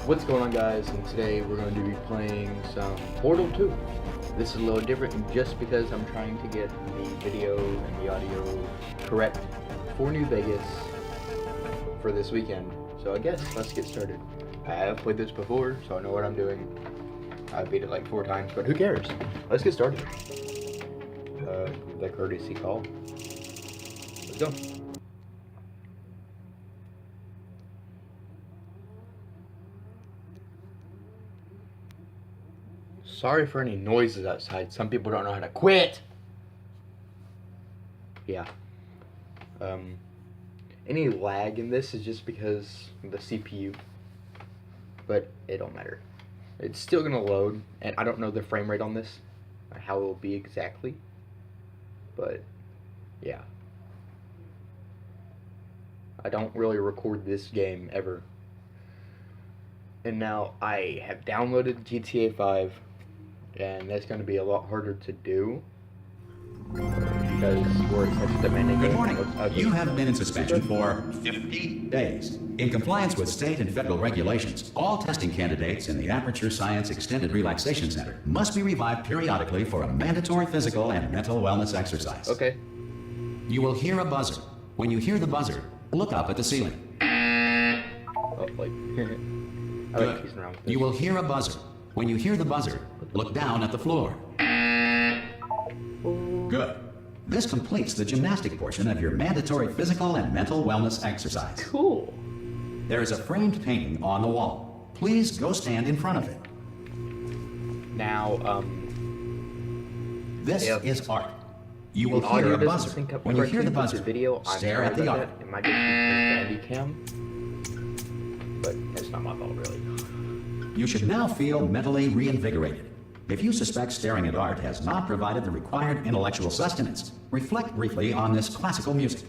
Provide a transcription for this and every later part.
What's going on, guys? And today we're going to be playing some Portal 2. This is a little different just because I'm trying to get the video and the audio correct for New Vegas for this weekend. So I guess let's get started. I have played this before, so I know what I'm doing. I beat it like 4 times, but who cares? Let's get started. The courtesy call. Let's go. Sorry for any noises outside. Some people don't know how to quit. Yeah. Any lag in this is just because of the CPU. But it don't matter. It's still gonna load, and I don't know the frame rate on this, or how it will be exactly. But yeah. I don't really record this game ever. And now I have downloaded GTA 5. And that's going to be a lot harder to do because we're in such a demanding game. Good morning. You have been in suspension for 50 days. In compliance with state and federal regulations, all testing candidates in the Aperture Science Extended Relaxation Center must be revived periodically for a mandatory physical and mental wellness exercise. Okay. You will hear a buzzer. When you hear the buzzer, look up at the ceiling. Oh, like, I like teasing around with this. You will hear a buzzer. When you hear the buzzer, look down at the floor. Good. This completes the gymnastic portion of your mandatory physical and mental wellness exercise. Cool. There is a framed painting on the wall. Please go stand in front of it. Now, This Yep. is art. You will the hear audio a doesn't buzzer. sync up When you hear the correctly with buzzer, video, stare at the art. It might just be Handy Cam, but it's not my fault, really. You should now feel mentally reinvigorated. If you suspect staring at art has not provided the required intellectual sustenance, reflect briefly on this classical music.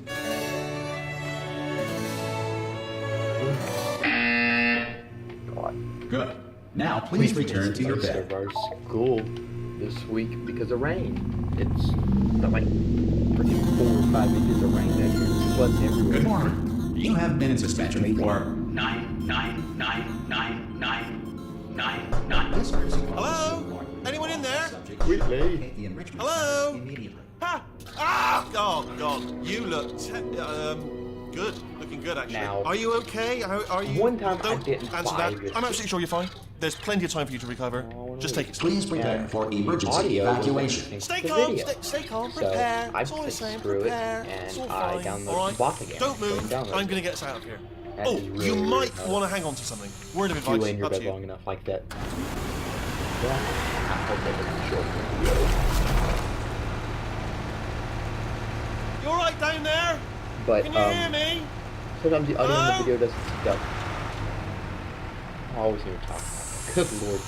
God. Good. Now please return to your bed. Our school this week because of rain. It's like freaking 4 or 5 inches of rain that year. Flooding everywhere. Good morning. You have been in suspension for 9. Hello? Anyone in there? Quickly. Hello? Ha! Ah! Oh, God. You look good. Looking good, actually. Now, are you okay? Are you? one time I Don't didn't answer buy that. this. I'm absolutely sure you're fine. There's plenty of time for you to recover. Just take it slow. Please prepare for emergency audio was evacuation. listening Stay to calm, video. stay calm, So prepare. I That's all I'm said saying, screw it, prepare. and It's all I fine. downloaded All right? the bot again. Don't So move. download I'm it. going to get us out of here. That Oh, is really, you really might hard. want to hang on to something. Word of If you advice, lay in your up to bed you. long enough like that. Yeah. I hope that doesn't show up. You all right down there? But, Can you hear me? sometimes the audio in Hello? the video doesn't sync up. I always hear you talk. Good lord.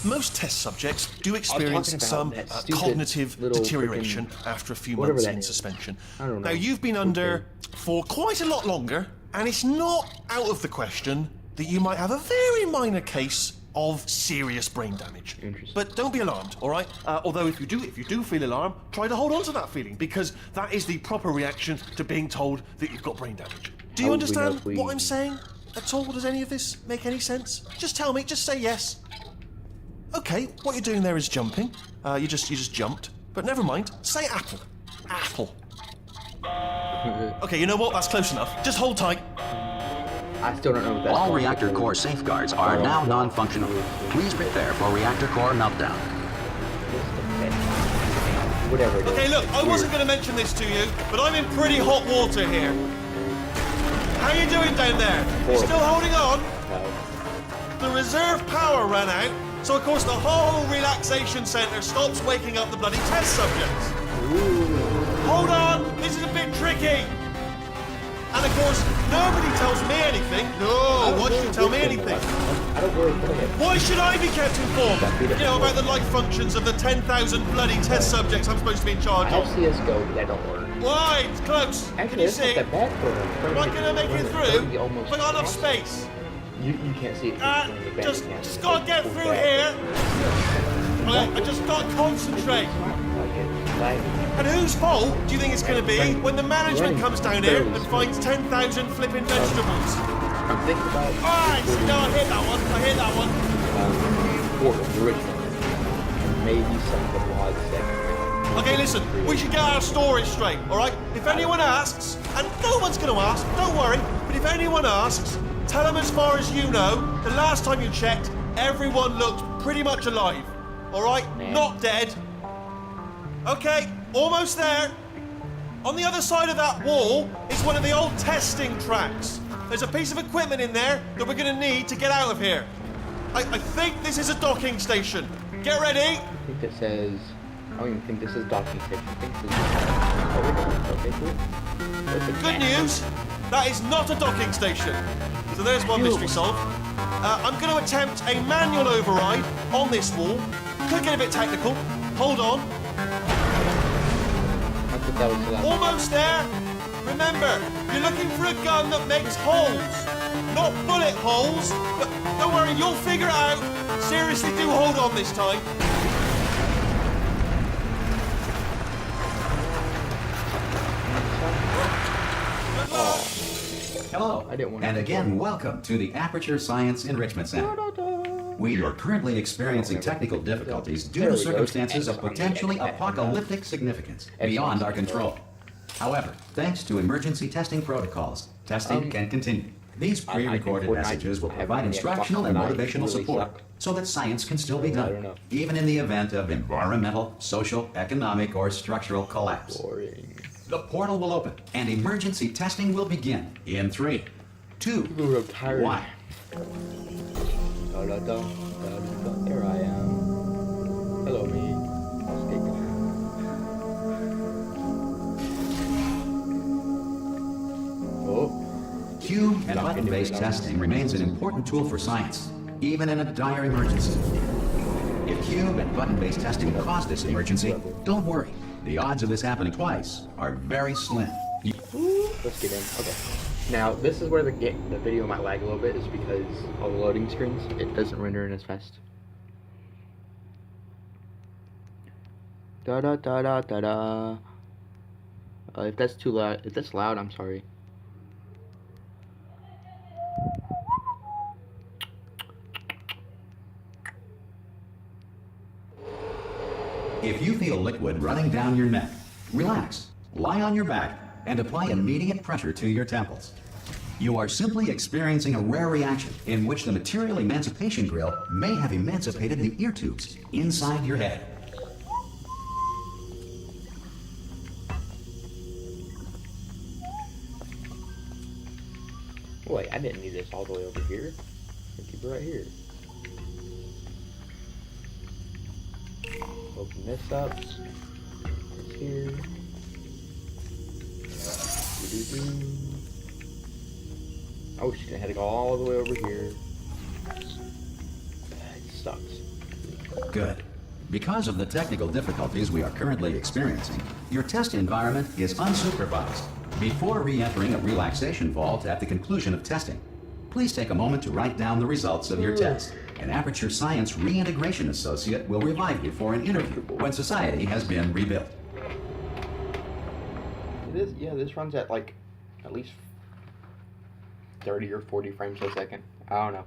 Most test subjects do talking experience about some that stupid cognitive little deterioration freaking- after a few whatever months that in is. suspension. I don't know. Now, you've been under for quite a lot longer, and it's not out of the question that you might have a very minor case of serious brain damage. Interesting. But don't be alarmed, all right? Although if you do feel alarm, try to hold on to that feeling, because that is the proper reaction to being told that you've got brain damage. Do you How would we know understand if we- what I'm saying at all? Does any of this make any sense? Just tell me, just say yes. Okay, what you're doing there is jumping. You just jumped. But never mind. Say apple. Apple. Okay, you know what? That's close enough. Just hold tight. I still don't know what that's All called. reactor core safeguards are now non-functional. Please prepare for reactor core meltdown. Whatever it is. Okay, look, I wasn't going to mention this to you, but I'm in pretty hot water here. How you doing down there? You still holding on? No. The reserve power ran out, so of course the whole relaxation centre stops waking up the bloody test subjects. Hold on, this is a bit tricky. And of course, nobody tells me anything. No, why should you tell me anything? I don't really play it. Why should I be kept informed? You know, about the life functions of the 10,000 bloody test subjects I'm supposed to be in charge I have of. CSGO, but that don't work. Why? It's close. Can Actually, you it's not see? that bad for Am I going to make it through? Almost Have I got enough space? You can't see it. Just gotta get through here. I just gotta concentrate. And whose fault do you think it's going to be when the management comes down here and finds 10,000 flipping vegetables? I'm thinking about Alright, no, I hit that one. I hit that one. Portal, the original. And maybe some of the mods that. Okay, listen, we should get our story straight, alright? If anyone asks, and no one's gonna ask, don't worry, but if anyone asks, tell them as far as you know, the last time you checked, everyone looked pretty much alive. Alright? Not dead. Okay, almost there. On the other side of that wall is one of the old testing tracks. There's a piece of equipment in there that we're gonna need to get out of here. I think this is a docking station. Get ready. I think it says. I don't even think this is docking station. I think this is. Okay, cool. Good news, that is not a docking station. So there's one mystery solved. I'm going to attempt a manual override on this wall. Could get a bit technical. Hold on. I think that was the last. Almost there. Remember, you're looking for a gun that makes holes. Not bullet holes, but don't worry, you'll figure it out. Seriously, do hold on this time. Hello, I didn't want to- and again, welcome to the Aperture Science Enrichment Center. We are currently experiencing technical difficulties due to circumstances of potentially apocalyptic significance beyond our control. However, thanks to emergency testing protocols, testing can continue. These pre-recorded messages will provide instructional and motivational support so that science can still be done, even in the event of environmental, social, economic, or structural collapse. Boring. The portal will open, and emergency testing will begin in 3, 2, People are tired. 1. There I am. Hello, me. Oh. Cube and button-based testing remains an important tool for science, even in a dire emergency. If cube and button-based testing caused this emergency, don't worry. The odds of this happening twice are very slim. Let's get in. Okay. Now, this is where the video might lag a little bit, is because all the loading screens, it doesn't render in as fast. Da da da da da da. If that's too loud, if that's loud, I'm sorry. If you feel liquid running down your neck, relax, lie on your back, and apply immediate pressure to your temples. You are simply experiencing a rare reaction in which the material emancipation grill may have emancipated the ear tubes inside your head. Wait, I didn't need this all the way over here. I'll keep it right here. Open this up. It's here. Oh, she's gonna have to go all the way over here. It sucks. Good. Because of the technical difficulties we are currently experiencing, your test environment is unsupervised. Before re-entering a relaxation vault at the conclusion of testing, please take a moment to write down the results of your test. An Aperture Science Reintegration Associate will revive you for an interview when society has been rebuilt. This runs at like at least 30 or 40 frames a second. I don't know.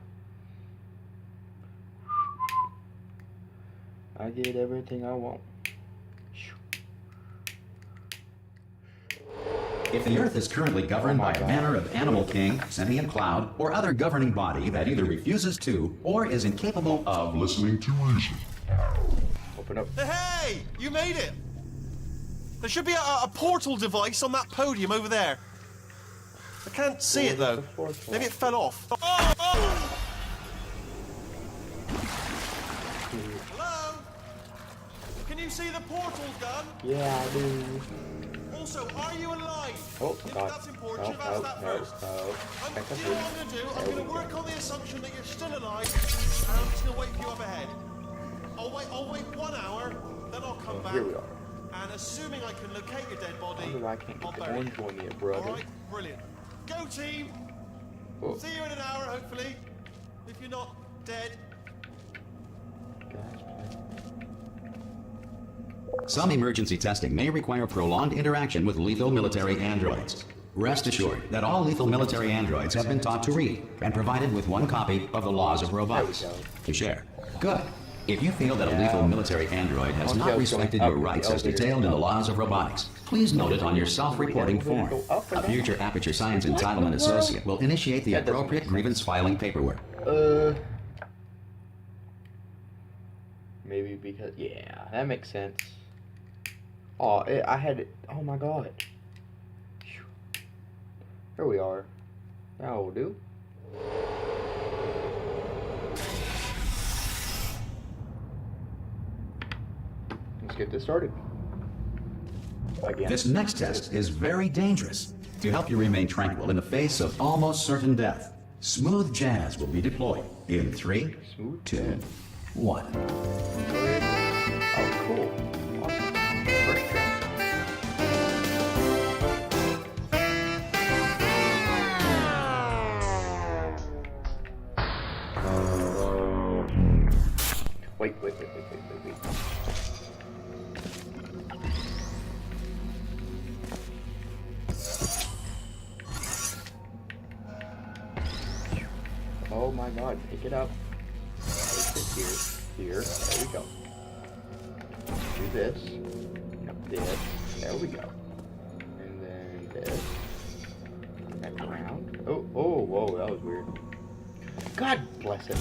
I get everything I want. If the Earth is currently governed by a manner of animal king, sentient cloud, or other governing body that either refuses to or is incapable of listening to reason. Open up. Hey, you made it. There should be a portal device on that podium over there. I can't see it though. Maybe it fell off. Oh! Hello? Can you see the portal gun? Yeah, I do. Also, are you alive? Oh, God. That's important. Should have asked that first. Do you know what I'm going to do? I'm going to work on the assumption that you're still alive, and I'm just going to wait for you up ahead. I'll wait 1 hour, then I'll come back. Here we are. And assuming I can locate your dead body, I wonder why I can't I'll get the bury orange you. one yet, brother. All right, brilliant. Go team. Oh. See you in an hour, hopefully. If you're not dead. Some emergency testing may require prolonged interaction with lethal military androids. Rest assured that all lethal military androids have been taught to read and provided with one copy of the laws of robotics There we go. to share. Good. If you feel that a lethal military android has Okay, not going respected up your the rights as elevator. detailed in the laws of robotics, please note it on your self-reporting form. Go up or A down? future Aperture Science Entitlement Associate will initiate the That doesn't appropriate make grievance filing paperwork. Maybe because, yeah, that makes sense. Oh, I had it. Oh my god. Phew. Here we are. That will do. Let's get this started. Again. This next test is very dangerous. To help you remain tranquil in the face of almost certain death, smooth jazz will be deployed in 3, Smooth 2, jazz. 1. Oh, cool. Awesome. First try. Wait. Oh my god, pick it up. Place it here, there we go. Do this. Yep, this. There we go. And then this. Back around. Oh, whoa, that was weird. God bless it.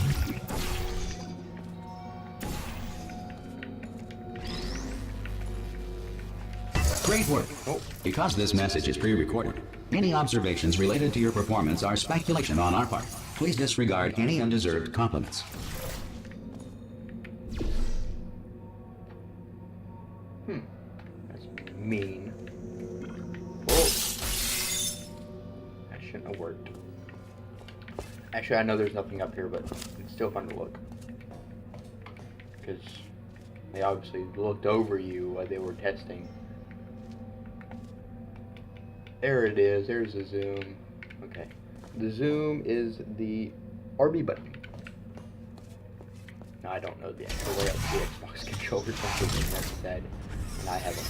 Great work. Oh. Because this message is pre-recorded, any observations related to your performance are speculation on our part. Please disregard any undeserved compliments. That's mean. Whoa. That shouldn't have worked. Actually, I know there's nothing up here, but it's still fun to look. Because they obviously looked over you while they were testing. There it is. There's the zoom. Okay. The zoom is the RB button. Now, I don't know the actual way up to the Xbox controller, something that's said, and I haven't.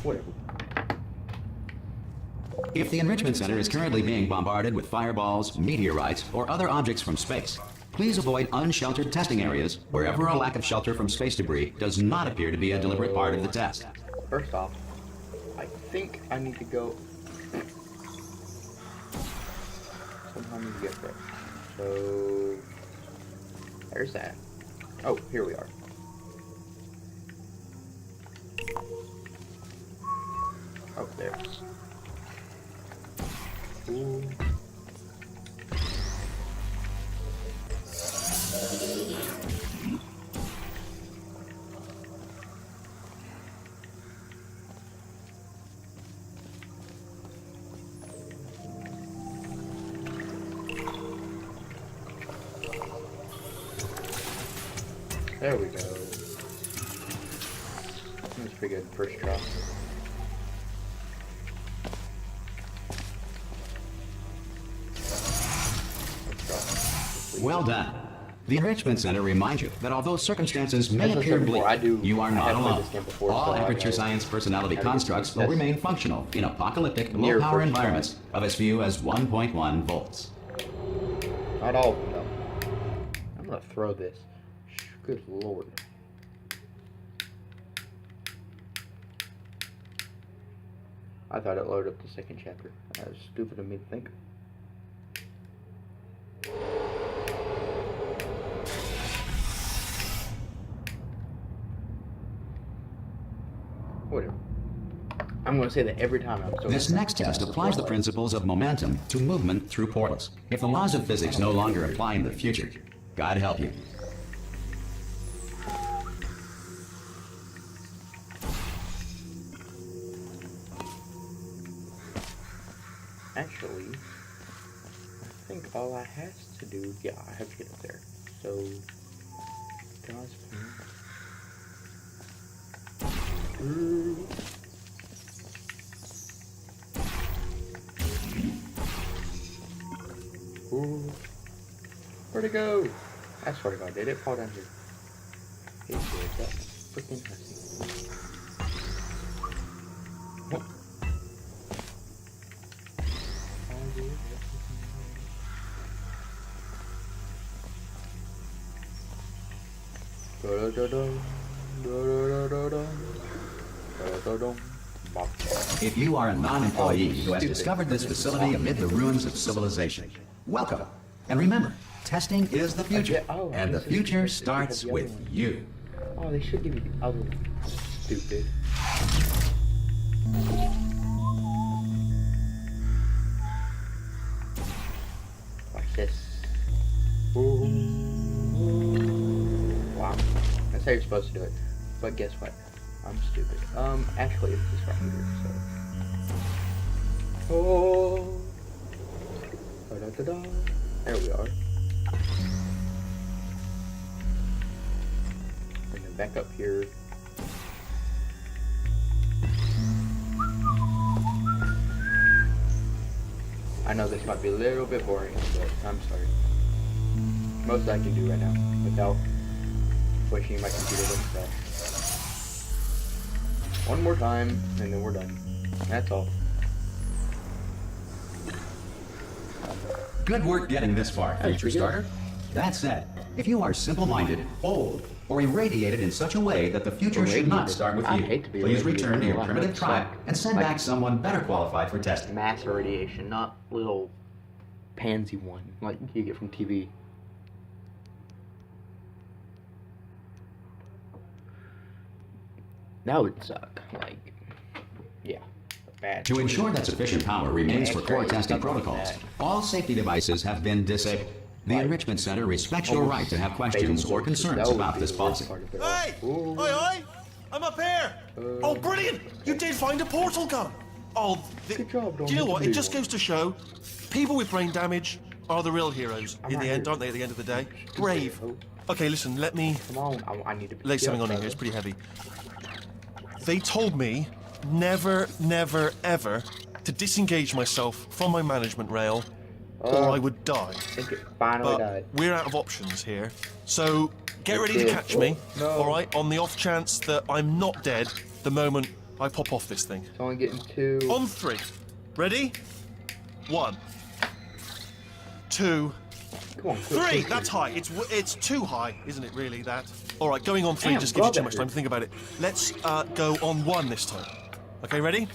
Whatever. If the Enrichment Center is currently being bombarded with fireballs, meteorites, or other objects from space, please avoid unsheltered testing areas wherever a lack of shelter from space debris does not appear to be a deliberate part of the test. First off, I think I need to go. Somehow I need to get there. So there's that. Oh, here we are. Oh, there. Ooh. There we go. That's pretty good. First try. Well done. The Enrichment Center reminds you that although circumstances may As I appear said before, bleak, you are I not have played alone. this game before, All so I Aperture know Science personality how to constructs use will this. remain functional in apocalyptic Near low-power first try. environments of as few as 1.1 volts. Not all of them, though. I'm gonna throw this. Good lord. I thought it loaded up the second chapter. That was stupid of me to think. Whatever. I'm going to say that every time I'm so. This next test applies the principles of momentum to movement through portals. If the laws of physics no longer apply in the future, God help you. Actually, I think all I have to do, yeah, I have to get up there. So, God's plan. Ooh. Where'd it go? I swear to God, did it fall down here? It did. That freaking hussy. Oh. If you are a non-employee who has discovered this facility amid the ruins of civilization, welcome. And remember, testing is the future, and the future starts with you. Oh, they should give you the other one. Stupid. Watch this. Ooh. Wow. That's how you're supposed to do it. But guess what? I'm stupid. Actually, it's this right here, so. Oh. Da-da-da-da. There we are. Bring it back up here. I know this might be a little bit boring, but I'm sorry. Most I can do right now without pushing my computer with that. One more time, and then we're done. That's all. Good work getting this far, future starter. That said, if you are simple-minded, old, or irradiated in such a way that the future should not start with you, please return to your primitive tribe and send back someone better qualified for testing. Mass irradiation, not little pansy one like you get from TV. That would suck. Like, yeah, bad. To ensure that sufficient power remains for core testing protocols, all safety devices have been disabled. The Enrichment Center respects your right to have questions or concerns about this policy. Hey! Oi, oi! I'm up here! Oh, brilliant! You did find a portal gun! Oh, Good job, do you know what? It just goes to show, people with brain damage are the real heroes in the end, aren't they, at the end of the day? Brave. Okay, listen, let me Come on, I need to lay something on here. It's pretty heavy. They told me never, never, ever to disengage myself from my management rail or I would die. I think it finally But died. we're out of options here. So get ready to catch me, No. alright? On the off chance that I'm not dead the moment I pop off this thing. It's only getting 2. On 3. Ready? 1. 2. Come on, 3! That's high. It's too high, isn't it, really, that? Alright, going on 3 Damn, just gives you God, too that much time hurt. to think about it. Let's go on 1 this time. Okay, ready?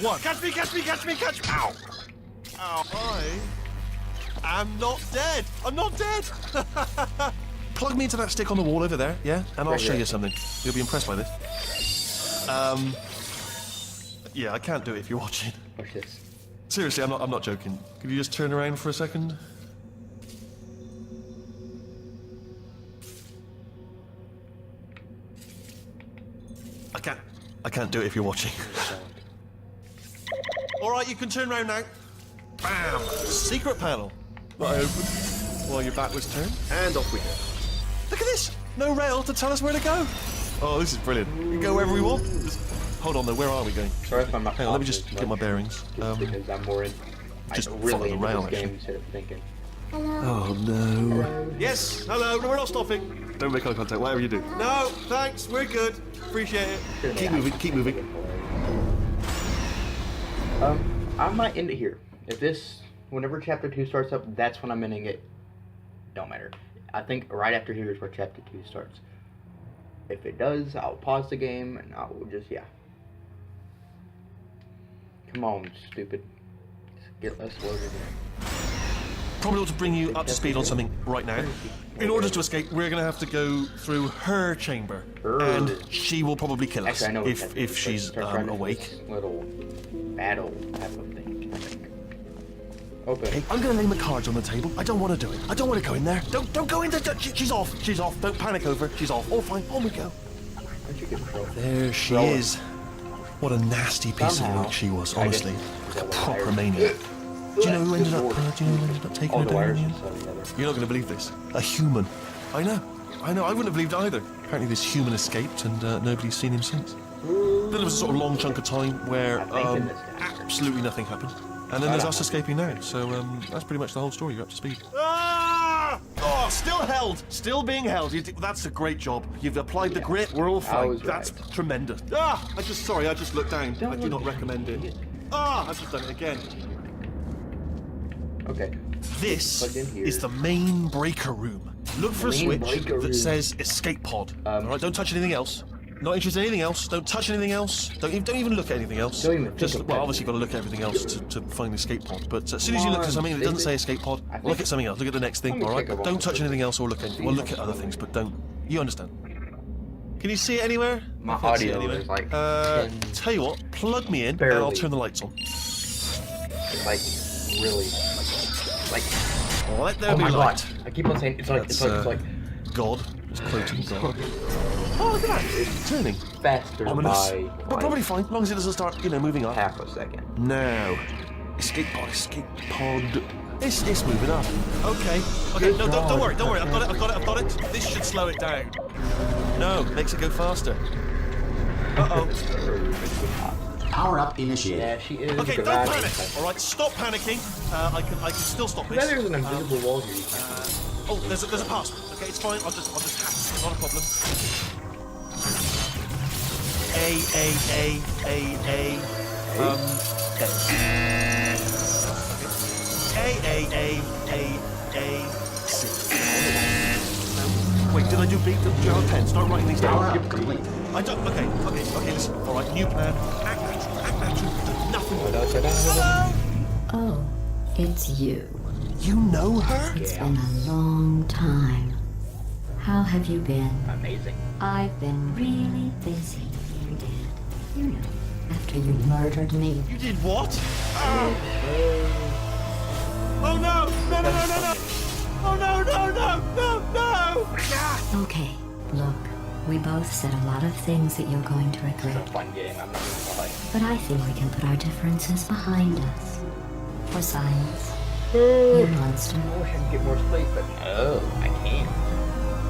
1. Catch me, catch me, catch me, catch me! Ow! Ow. I am not dead! I'm not dead! Plug me into that stick on the wall over there, yeah? And I'll Right show here. you something. You'll be impressed by this. Yeah, I can't do it if you're watching. Watch this. Seriously, I'm not joking. Could you just turn around for a second? I can't do it if you're watching. Alright, you can turn around now. Bam! Secret panel. That I opened while your back was turned. And off we go. Look at this! No rail to tell us where to go. Oh, this is brilliant. We can go wherever we want. Just, hold on though, where are we going? Sorry if I'm not. Hang on, let me talking just as get my much, bearings. Just because I'm more in. just I'm follow really the into rail, this game actually. instead of thinking. Oh no. Yes, hello, no, we're not stopping. Don't make eye contact, whatever you do. No, thanks, we're good. Appreciate it. Keep moving, keep moving. I might end it here. If this, whenever chapter 2 starts up, that's when I'm ending it. Don't matter. I think right after here is where chapter 2 starts. If it does, I'll pause the game and I will just, yeah. Come on, stupid. Just get less loaded in. Probably ought to bring you up to speed on something right now. In order to escape, we're going to have to go through her chamber. And she will probably kill us Actually, I know what if that she's starts right into awake. this little battle type of thing, I think. Open. Hey, I'm going to lay my cards on the table. I don't want to do it. I don't want to go in there. Don't go in there. She's off. She's off. Don't panic over. She's off. Oh, fine. On we go. Aren't you control? There she Roll it. is. What a nasty piece of Somehow, work she was, I honestly. didn't- Like a proper maniac. Do you know who ended up taking All her the down? wires in are the end? so together. You're not going to believe this. A human. I know. I wouldn't have believed either. Apparently this human escaped and nobody's seen him since. Then there was a sort of long chunk of time where I'm thinking this now. absolutely nothing happened. And then there's us escaping now. So that's pretty much the whole story. You're up to speed. Ah! Oh, still held. Still being held. That's a great job. You've applied the grit. We're all fine. was That's right. tremendous. Ah! I just looked down. I do not recommend it. Ah! I've just done it again. Okay. This Plug in here. is the main breaker room. Look for a Main switch breaker room. that says escape pod. Alright, don't touch anything else. Not interested in anything else. Don't touch anything else. Don't even look at anything else. Don't even think Just of well, that. obviously you've got to look at everything else to find the escape pod. But as soon as you look at something that doesn't say escape pod, I think- look at something else. Look at the next thing. Let me Alright, take a don't walk. touch anything else or look at anything. Well, look at other things, but don't. You understand? Can you see it anywhere? My I can't see it audio anywhere. is like 10 tell you what, plug me in and Barely. I'll turn the lights on. It's like really like. Let there Oh be my light. god! I keep on saying it's like That's, God. It's quoting God. Oh, look at that. It's turning. faster Ominous. by But probably fine, as long as it doesn't start, moving up. half a second. Now. Escape pod. It's moving up. Okay. No, don't worry. I've got it. This should slow it down. No, makes it go faster. Uh-oh. Power up initiated. Yeah, she is. Okay, don't dramatic. panic. All right, stop panicking. I can still stop Then this. there's an invisible wall here. Oh, there's a password. Okay, it's fine. I'll just hack it. It's not a problem. A. C. Wait, did I do B? Did you have a pen? Start writing these Power down. up complete. I don't. Okay. Listen. All right, new plan. Act natural. Nothing. Hello. Oh, it's you. You know her? It's been a long time. How have you been? Amazing. I've been really busy, you did. You know, after you murdered me. You did what? Oh no! No! Oh no! Okay, look, we both said a lot of things that you're going to regret. It's a fun game. I'm not gonna lie. But I think we can put our differences behind us. For science, you monster. I wish I could get more sleep, but no, I can't.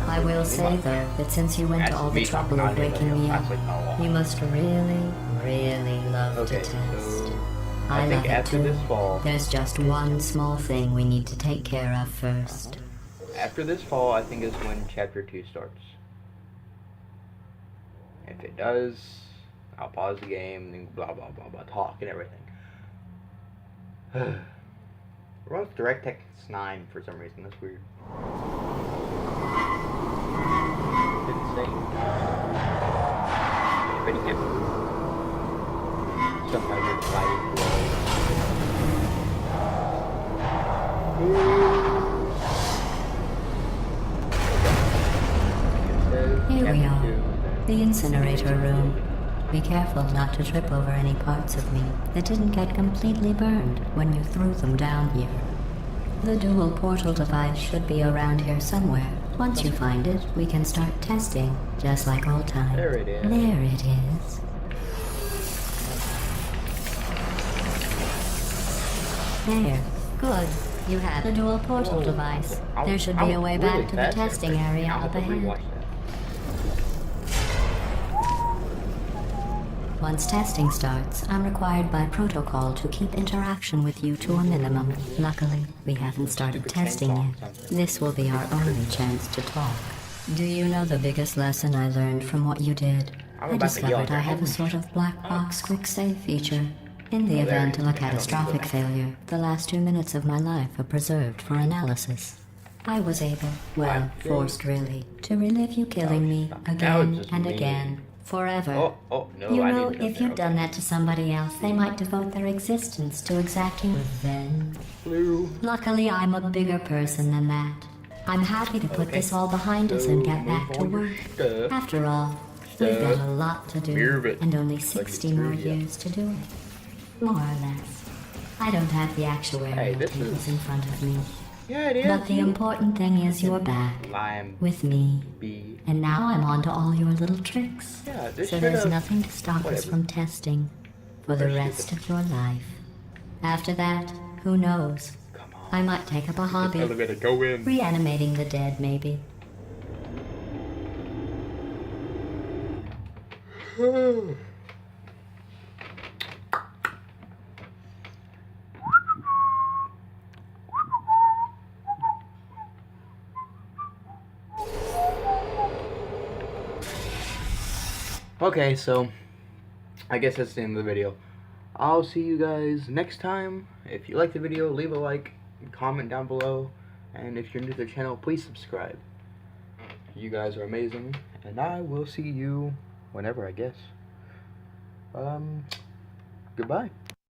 I will say, though, that since you went to all the trouble of waking me up, you must really, really love Okay, to test. so I I think love it after too. this fall, There's just one small thing we need to take care of first. after this fall, I think is when Chapter 2 starts. If it does, I'll pause the game and blah blah blah blah talk and everything. We're on DirectX 9 for some reason. That's weird. Didn't say. Ready yet? Somehow you're fighting Here we are, the incinerator room. Be careful not to trip over any parts of me that didn't get completely burned when you threw them down here. The dual portal device should be around here somewhere. Once you find it, we can start testing, just like old times. There it is. There it is. There. Good. You have the dual portal device. There should be a way back to the testing area up ahead. Once testing starts, I'm required by protocol to keep interaction with you to a minimum. Luckily, we haven't started testing yet. This will be our only chance to talk. Do you know the biggest lesson I learned from what you did? I discovered I have a sort of black box quick save feature. In the event of a catastrophic failure, the last 2 minutes of my life are preserved for analysis. I was able, well, forced really, to relive you killing me again and again. Forever. Oh, no, You I know, didn't if you'd done that to somebody else, they might devote their existence to exacting revenge. Blue. Luckily, I'm a bigger person than that. I'm happy to put this all behind us and get back to work. After all, we've got a lot to do, and only 60 more years to do it. More or less. I don't have the actuarial this tables is- in front of me. Yeah, it is. But the important thing is you're back, Lime with me. B. And now I'm on to all your little tricks. Yeah, this So there's should've- nothing to stop us whatever. from testing for the Or rest of your life. After that, who knows? Come on. I might take up a hobby. Elevator, go in. Reanimating the dead, maybe. Okay, so I guess that's the end of the video. I'll see you guys next time. If you like the video, leave a like, comment down below, and if you're new to the channel, please subscribe. You guys are amazing, and I will see you whenever, I guess. Goodbye.